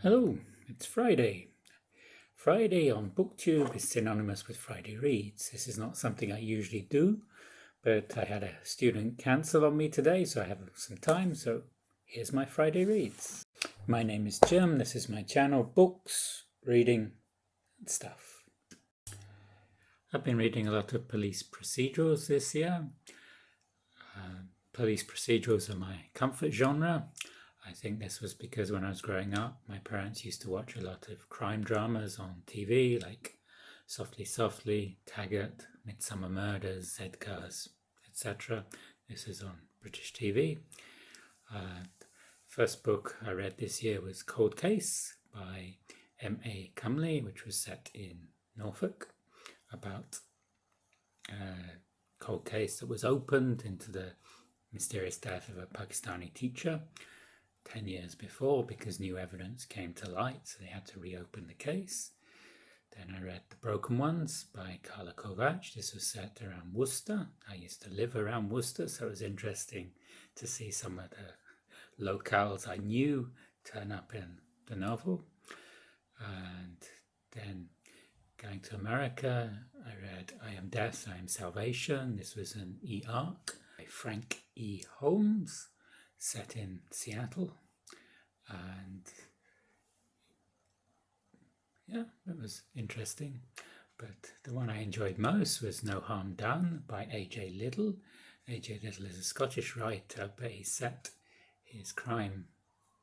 Hello, it's Friday. Friday on Booktube is synonymous with Friday Reads. This is not something I usually do, but I had a student cancel on me today, so I have some time, so here's my Friday Reads. My name is Jim, this is my channel, books, reading, and stuff. I've been reading a lot of police procedurals this year. Police procedurals are my comfort genre. I think this was because when I was growing up, my parents used to watch a lot of crime dramas on TV, like Softly Softly, Taggart, Midsummer Murders, Z-Cars, etc. This is on British TV. First book I read this year was Cold Case by M.A.Comley, which was set in Norfolk, about a cold case that was opened into the mysterious death of a Pakistani teacher 10 years before because new evidence came to light, so they had to reopen the case. Then I read The Broken Ones by Carla Kovach. This was set around Worcester. I used to live around Worcester, so it was interesting to see some of the locales I knew turn up in the novel. And then going to America, I read I Am Death, I Am Salvation. This was an e-arc by Frank E. Holmes, set in Seattle, and yeah, it was interesting. But the one I enjoyed most was No Harm Done by A.J. Liddle. A.J. Liddle is a Scottish writer, but he set his crime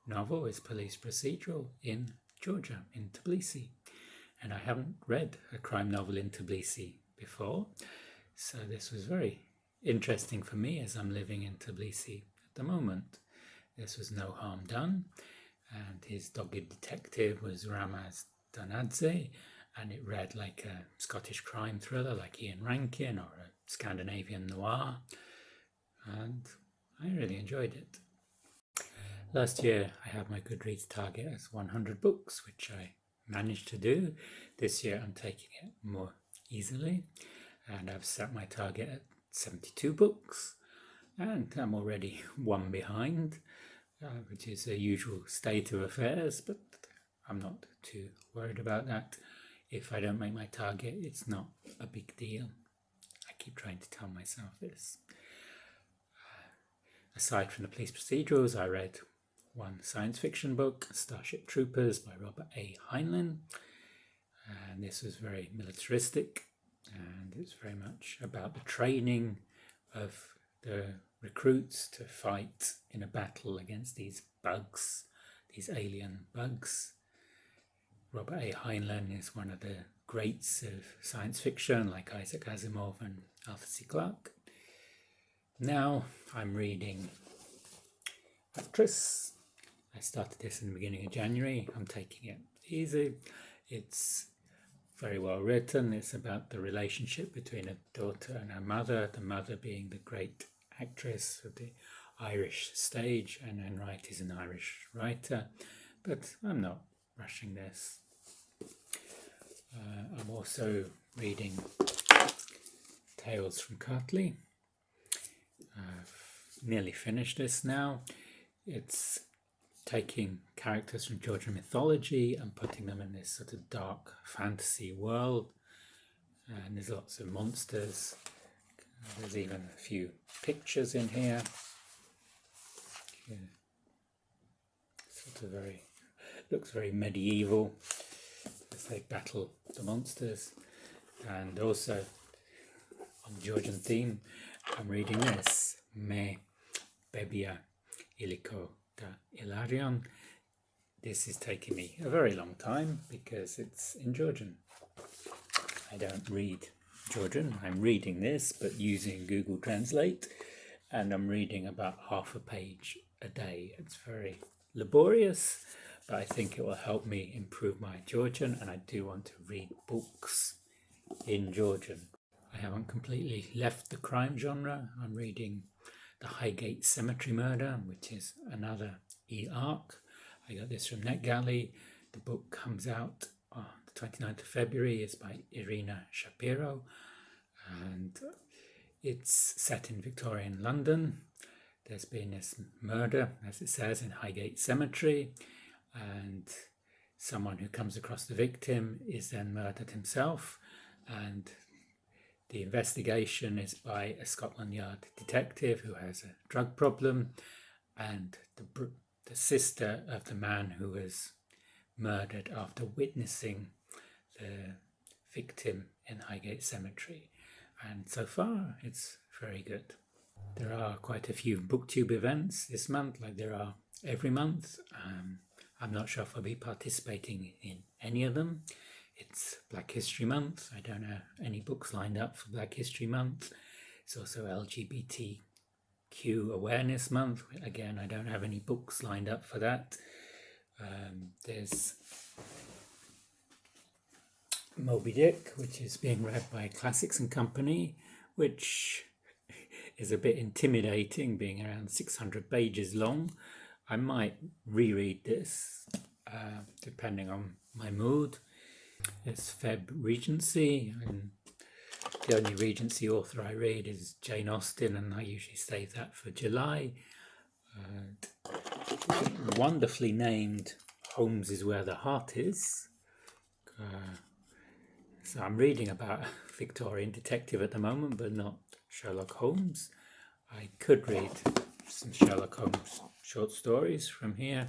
novel, his police procedural, in Georgia, in Tbilisi. And I haven't read a crime novel in Tbilisi before, so this was very interesting for me as I'm living in Tbilisi at the moment. This was No Harm Done, and his dogged detective was Revaz-Giorgi, and it read like a Scottish crime thriller like Ian Rankin or a Scandinavian noir, and I really enjoyed it. Last year I had my Goodreads target as 100 books, which I managed to do. This year I'm taking it more easily, and I've set my target at 72 books, and I'm already one behind, which is a usual state of affairs, but I'm not too worried about that. If I don't make my target, it's not a big deal. I keep trying to tell myself this. Aside from the police procedurals, I read one science fiction book, Starship Troopers by Robert A. Heinlein, and this was very militaristic, and it's very much about the training of the recruits to fight in a battle against these bugs, these alien bugs. Robert A. Heinlein is one of the greats of science fiction, like Isaac Asimov and Arthur C. Clarke. Now I'm reading Actress. I started this in the beginning of January. I'm taking it easy. It's very well written. It's about the relationship between a daughter and her mother, the mother being the great actress of the Irish stage, and Enright is an Irish writer, but I'm not rushing this. I'm also reading Tales from Kartli. I've nearly finished this now. It's taking characters from Georgian mythology and putting them in this sort of dark fantasy world, and there's lots of monsters. There's even a few pictures in here. Sort of looks very medieval as they battle the monsters. And also on Georgian theme, I'm reading this, Bebia, ilico da Ilarion. This is taking me a very long time because it's in Georgian. I don't read Georgian. I'm reading this, but using Google Translate, and I'm reading about half a page a day. It's very laborious, but I think it will help me improve my Georgian, and I do want to read books in Georgian. I haven't completely left the crime genre. I'm reading The Highgate Cemetery Murder, which is another e-arc. I got this from NetGalley. The book comes out on the 29th of February. It's by Irina Shapiro, and it's set in Victorian London. There's been this murder, as it says, in Highgate Cemetery, and someone who comes across the victim is then murdered himself, and the investigation is by a Scotland Yard detective who has a drug problem, and the sister of the man who was murdered after witnessing the victim in Highgate Cemetery. And so far it's very good. There are quite a few Booktube events this month, like there are every month. I'm not sure if I'll be participating in any of them. It's Black History Month. I don't have any books lined up for Black History Month. It's also LGBTQ Awareness Month. Again, I don't have any books lined up for that. There's Moby Dick, which is being read by Classics and Company, which is a bit intimidating, being around 600 pages long. I might reread this, depending on my mood. It's Feb Regency, and the only Regency author I read is Jane Austen, and I usually save that for July. Wonderfully named Holmes is Where the Heart Is. So I'm reading about a Victorian detective at the moment, but not Sherlock Holmes. I could read some Sherlock Holmes short stories from here.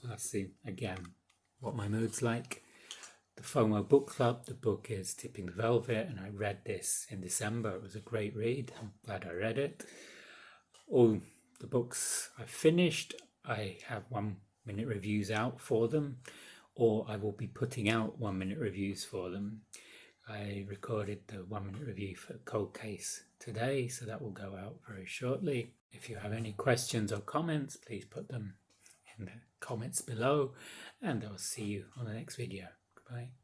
Let's see again what my mood's like. The FOMO book club, the book is Tipping the Velvet, and I read this in December. It was a great read. I'm glad I read it. All the books I've finished, I have 1 minute reviews out for them, or I will be putting out 1 minute reviews for them. I recorded the 1 minute review for Cold Case today, so that will go out very shortly. If you have any questions or comments, please put them in the comments below, and I'll see you on the next video. Goodbye.